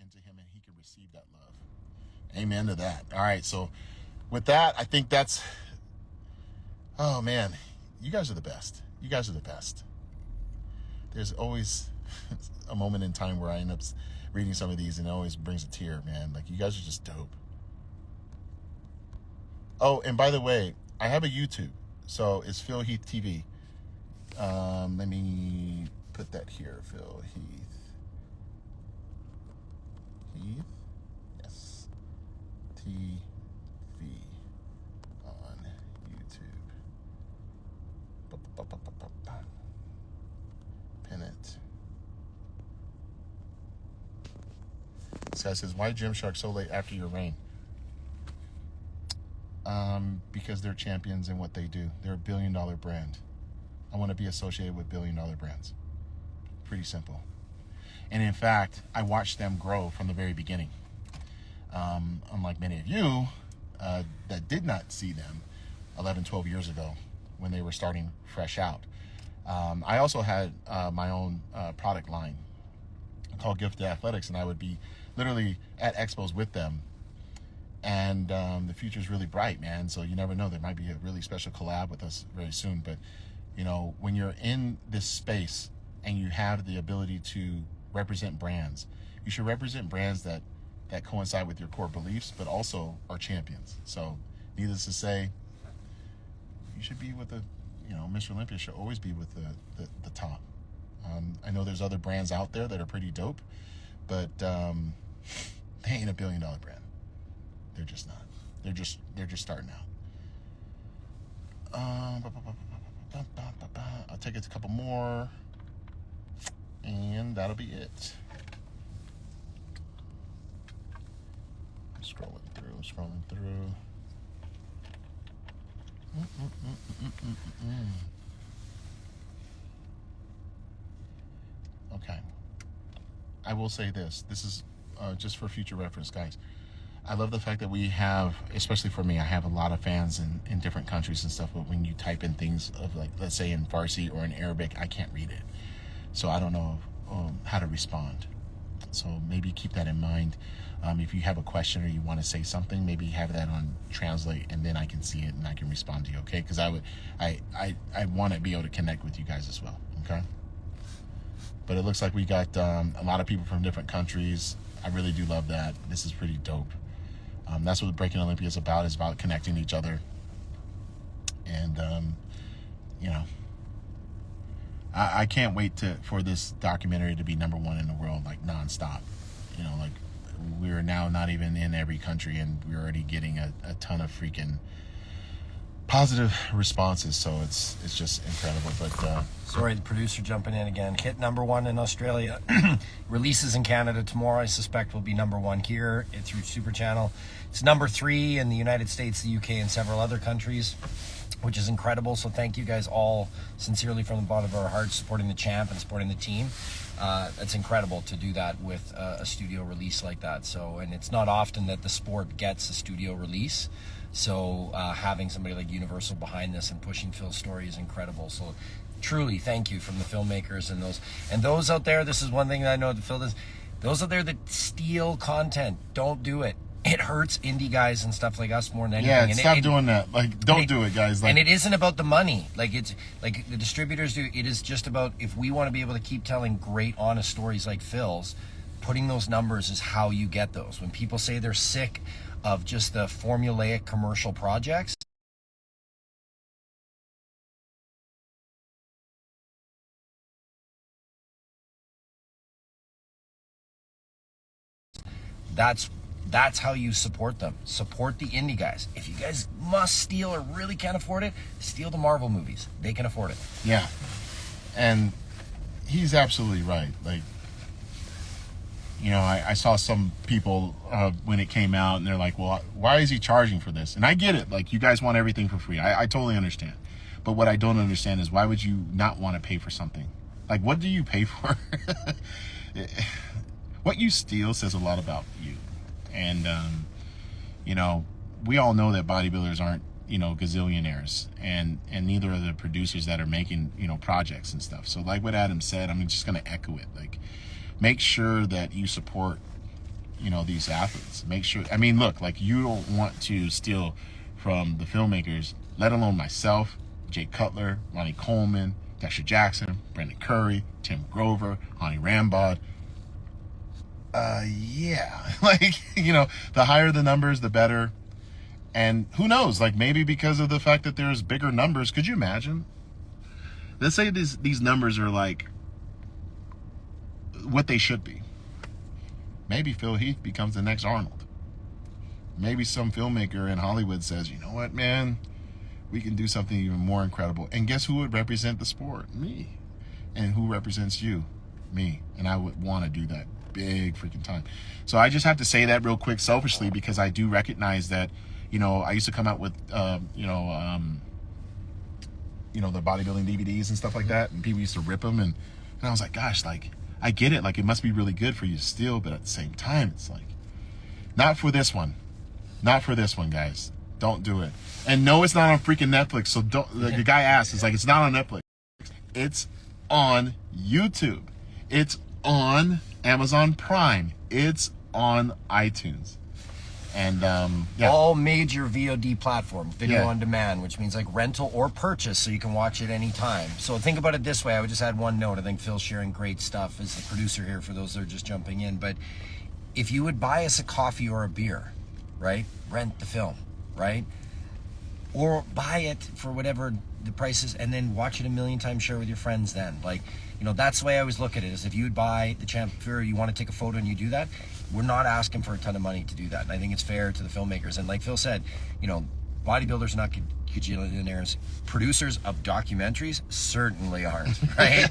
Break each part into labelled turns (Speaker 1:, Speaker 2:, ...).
Speaker 1: into him and he can receive that love. Amen to that. All right, so with that, I think that's, oh man, you guys are the best. You guys are the best. There's always a moment in time where I end up reading some of these and it always brings a tear, man. Like, you guys are just dope. Oh, and by the way, I have a YouTube. So it's Phil Heath TV. Let me put that here, Phil Heath. Heath? Yes. TV on YouTube. Pin it. This guy says, why Gymshark so late after your reign? Because they're champions in what they do. They're a $1 billion brand. I want to be associated with $1 billion brands. Pretty simple. And in fact, I watched them grow from the very beginning. Unlike many of you that did not see them 11, 12 years ago when they were starting fresh out. I also had my own product line called Gifted Athletics, and I would be literally at expos with them. And the future is really bright, man. So you never know. There might be a really special collab with us very soon. But, you know, when you're in this space and you have the ability to represent brands, you should represent brands that coincide with your core beliefs, but also are champions. So needless to say, you should be with Mr. Olympia should always be with the top. I know there's other brands out there that are pretty dope, but they ain't a $1 billion brand. They're just not. They're just starting out. I'll take it a couple more, and that'll be it. Scrolling through. Okay. I will say this. This is just for future reference, guys. I love the fact that we have, especially for me, I have a lot of fans in different countries and stuff, but when you type in things of, like, let's say in Farsi or in Arabic, I can't read it. So I don't know how to respond. So maybe keep that in mind. If you have a question or you want to say something, maybe have that on translate, and then I can see it and I can respond to you, okay? Because I want to be able to connect with you guys as well, okay? But it looks like we got a lot of people from different countries. I really do love that. This is pretty dope. That's what Breaking Olympia is about connecting each other. And, I can't wait for this documentary to be #1 in the world, like, nonstop. Like, we're now not even in every country, and we're already getting a ton of freaking positive responses. So it's just incredible. But
Speaker 2: sorry, the producer jumping in again. Hit #1 in Australia. Releases in Canada tomorrow. I suspect will be #1 here through Super Channel. It's #3 in the United States, the UK, and several other countries, which is incredible. So thank you guys all sincerely from the bottom of our hearts, supporting the champ and supporting the team. It's incredible to do that with a studio release like that. So, and it's not often that the sport gets a studio release. So having somebody like Universal behind this and pushing Phil's story is incredible. So truly, thank you from the filmmakers and those out there. This is one thing that I know that Phil does. Those out there that steal content, don't do it. It hurts indie guys and stuff like us more than anything.
Speaker 1: yeah,
Speaker 2: And
Speaker 1: stop doing that. Like, don't do it, guys. Like,
Speaker 2: and it isn't about the money. Like, it's like the distributors do. It is just about, if we want to be able to keep telling great, honest stories like Phil's, putting those numbers is how you get those. When people say they're sick of just the formulaic commercial projects, that's how you support them. Support the indie guys. If you guys must steal or really can't afford it, steal the Marvel movies. They can afford it.
Speaker 1: yeah. And he's absolutely right. Like, I saw some people when it came out, and they're like, well, why is he charging for this? And I get it. Like, you guys want everything for free. I totally understand. But what I don't understand is, why would you not want to pay for something? Like, what do you pay for? What you steal says a lot about you. And, we all know that bodybuilders aren't, gazillionaires, and neither are the producers that are making, projects and stuff. So like what Adam said, I'm just going to echo it. Like, make sure that you support these athletes. Make sure, I mean, look, like, you don't want to steal from the filmmakers, let alone myself, Jay Cutler, Ronnie Coleman, Dexter Jackson, Brendan Curry, Tim Grover, Hani Rambod. Yeah, like, the higher the numbers, the better. And who knows, like, maybe because of the fact that there's bigger numbers, could you imagine? Let's say these numbers are like what they should be. Maybe Phil Heath becomes the next Arnold. Maybe some filmmaker in Hollywood says, you know what, man, we can do something even more incredible. And guess who would represent the sport? Me. And who represents you? Me. And I would want to do that big freaking time. So I just have to say that real quick selfishly, because I do recognize that, I used to come out with, the bodybuilding DVDs and stuff like that, and people used to rip them, and I was like, gosh, like, I get it, like, it must be really good for you to steal, but at the same time, it's like, not for this one, guys, don't do it. And no, it's not on freaking Netflix, so don't. The guy asked, it's like, it's not on Netflix, it's on YouTube, it's on Amazon Prime, it's on iTunes. And
Speaker 2: all major VOD platforms, video on demand, which means like rental or purchase, so you can watch it anytime. So think about it this way. I would just add one note. I think Phil's sharing great stuff as the producer here for those that are just jumping in. But if you would buy us a coffee or a beer, right? Rent the film, right? Or buy it for whatever the price is, and then watch it a million times, share with your friends then. Like, that's the way I always look at it, is if you would buy the Champ Fear, you want to take a photo and you do that, we're not asking for a ton of money to do that. And I think it's fair to the filmmakers. And like Phil said, bodybuilders are not gajillionaires. Producers of documentaries certainly aren't, right?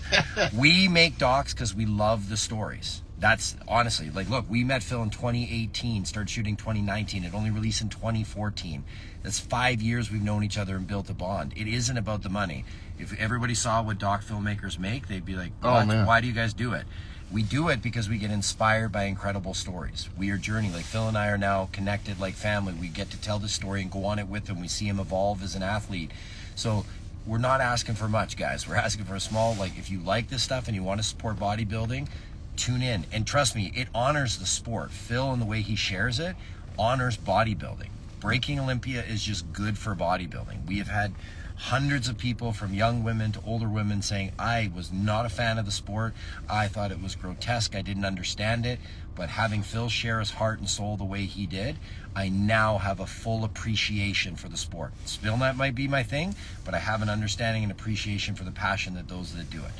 Speaker 2: We make docs because we love the stories. That's honestly, like, look, we met Phil in 2018, started shooting 2019. It only released in 2014. That's 5 years we've known each other and built a bond. It isn't about the money. If everybody saw what doc filmmakers make, they'd be like, why do you guys do it? We do it because we get inspired by incredible stories. We are journeying. Like, Phil and I are now connected like family. We get to tell the story and go on it with him. We see him evolve as an athlete. So we're not asking for much, guys. We're asking for a small, like, if you like this stuff and you want to support bodybuilding, tune in. And trust me, it honors the sport. Phil, and the way he shares it, honors bodybuilding. Breaking Olympia is just good for bodybuilding. We have had hundreds of people, from young women to older women, saying, I was not a fan of the sport. I thought it was grotesque. I didn't understand it. But having Phil share his heart and soul the way he did, I now have a full appreciation for the sport. Still, that might be my thing, but I have an understanding and appreciation for the passion that those that do it.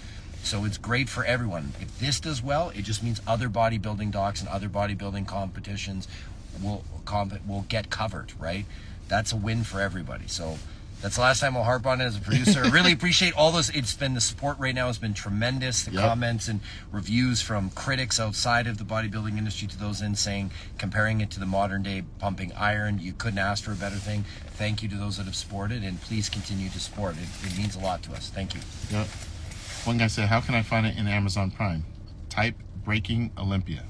Speaker 2: So it's great for everyone. If this does well, it just means other bodybuilding docs and other bodybuilding competitions will get covered, right? That's a win for everybody. So that's the last time I'll harp on it as a producer. I really appreciate all those. It's been, the support right now has been tremendous. The comments and reviews from critics outside of the bodybuilding industry to those in, saying, comparing it to the modern day pumping iron, you couldn't ask for a better thing. Thank you to those that have supported, and please continue to support. It means a lot to us. Thank you.
Speaker 1: Yep. One guy said, how can I find it in Amazon Prime? Type Breaking Olympia.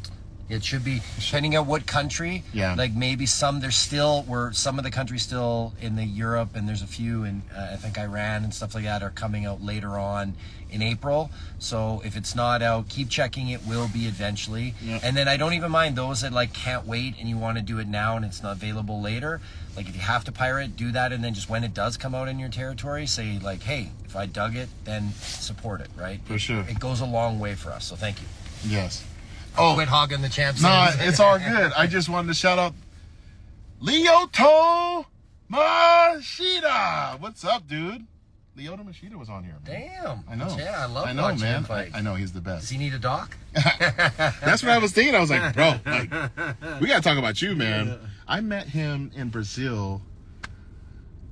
Speaker 2: It should be, depending on what country. Like, maybe some of the countries still in the Europe, and there's a few in I think Iran and stuff like that are coming out later on in April. So if it's not out, keep checking. It will be eventually. And then I don't even mind those that like can't wait and you want to do it now and it's not available later. Like, if you have to pirate, do that, and then just when it does come out in your territory, say like, hey, if I dug it, then support it, right?
Speaker 1: For sure.
Speaker 2: It goes a long way for us. So thank you.
Speaker 1: Yes.
Speaker 2: Quit hogging the champs.
Speaker 1: No, it's all good. I just wanted to shout out Lyoto Machida. What's up, dude? Lyoto Machida was on here, man.
Speaker 2: Damn.
Speaker 1: I know.
Speaker 2: Yeah, I know,
Speaker 1: man.
Speaker 2: Fight.
Speaker 1: I know, he's the best.
Speaker 2: Does he need a doc?
Speaker 1: That's what I was thinking. I was like, bro, like, we got to talk about you, man. I met him in Brazil.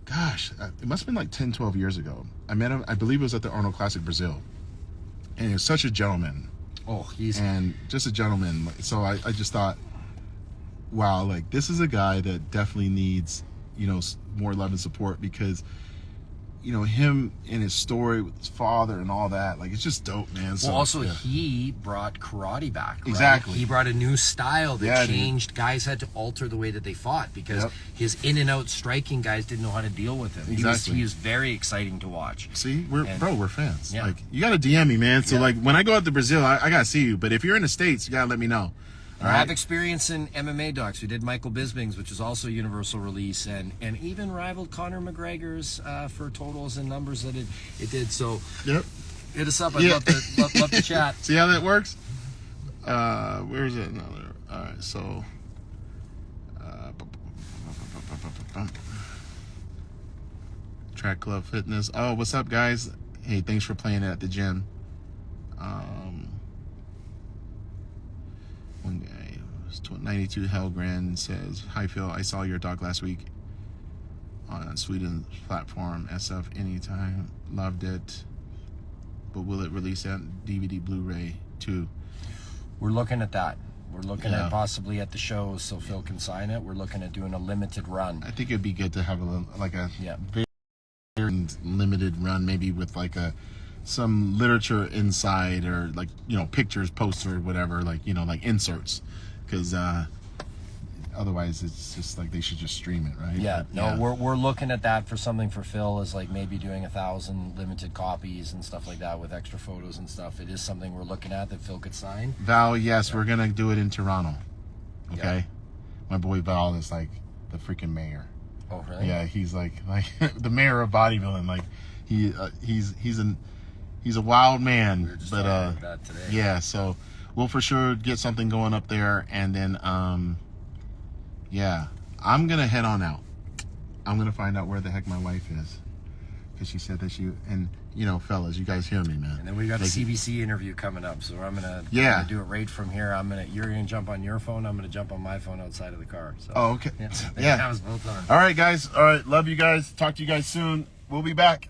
Speaker 1: Gosh, it must have been like 10, 12 years ago. I met him, I believe it was at the Arnold Classic Brazil. And he was such a gentleman.
Speaker 2: Oh,
Speaker 1: and just a gentleman. So I just thought, wow, like, this is a guy that definitely needs, more love and support, because him and his story with his father and all that, like, it's just dope, man. So,
Speaker 2: well, also, he brought karate back, right?
Speaker 1: Exactly.
Speaker 2: He brought a new style that changed. Dude. Guys had to alter the way that they fought because his in and out striking guys didn't know how to deal with him.
Speaker 1: Exactly.
Speaker 2: He was very exciting to watch.
Speaker 1: See, we're fans.
Speaker 2: Yeah.
Speaker 1: Like, you got to DM me, man. So like, when I go out to Brazil, I got to see you. But if you're in the States, you got to let me know.
Speaker 2: I have experience in MMA docs. We did Michael Bisping's, which is also universal release, and even rivaled Conor McGregor's for totals and numbers that it did. So
Speaker 1: Yep.
Speaker 2: hit us up. I'd love to chat.
Speaker 1: See how that works? Where is it? All right, so Track Club Fitness. Oh, what's up, guys? Hey, thanks for playing at the gym. One guy, 92 Hellgren says, "Hi Phil, I saw your dog last week on Sweden's platform SF anytime. Loved it. But will it release at DVD Blu-ray too?"
Speaker 2: We're looking at that. We're looking at possibly at the shows so Phil can sign it. We're looking at doing a limited run.
Speaker 1: I think it'd be good to have a very limited run, maybe with like some literature inside, or like, you know, pictures, poster, whatever, like, you know, like inserts, because otherwise it's just like they should just stream it, right?
Speaker 2: We're looking at that for something for Phil, is like maybe doing 1,000 limited copies and stuff like that with extra photos and stuff. It is something we're looking at that Phil could sign.
Speaker 1: Val, yes, we're gonna do it in Toronto. Okay, my boy Val is like the freaking mayor.
Speaker 2: Oh really?
Speaker 1: Yeah, he's like the mayor of bodybuilding. Like he's a wild man.
Speaker 2: We were just
Speaker 1: but
Speaker 2: talking about that today.
Speaker 1: yeah, so we'll for sure get something going up there, and then yeah, I'm gonna head on out. I'm gonna find out where the heck my wife is, because she said that and you know, fellas, you guys hear me, man.
Speaker 2: And then we got a CBC interview coming up, so I'm gonna do it right from here. You're gonna jump on your phone. I'm gonna jump on my phone outside of the car. So,
Speaker 1: oh, okay.
Speaker 2: Yeah. That was both on.
Speaker 1: All right, guys. All right, love you guys. Talk to you guys soon. We'll be back.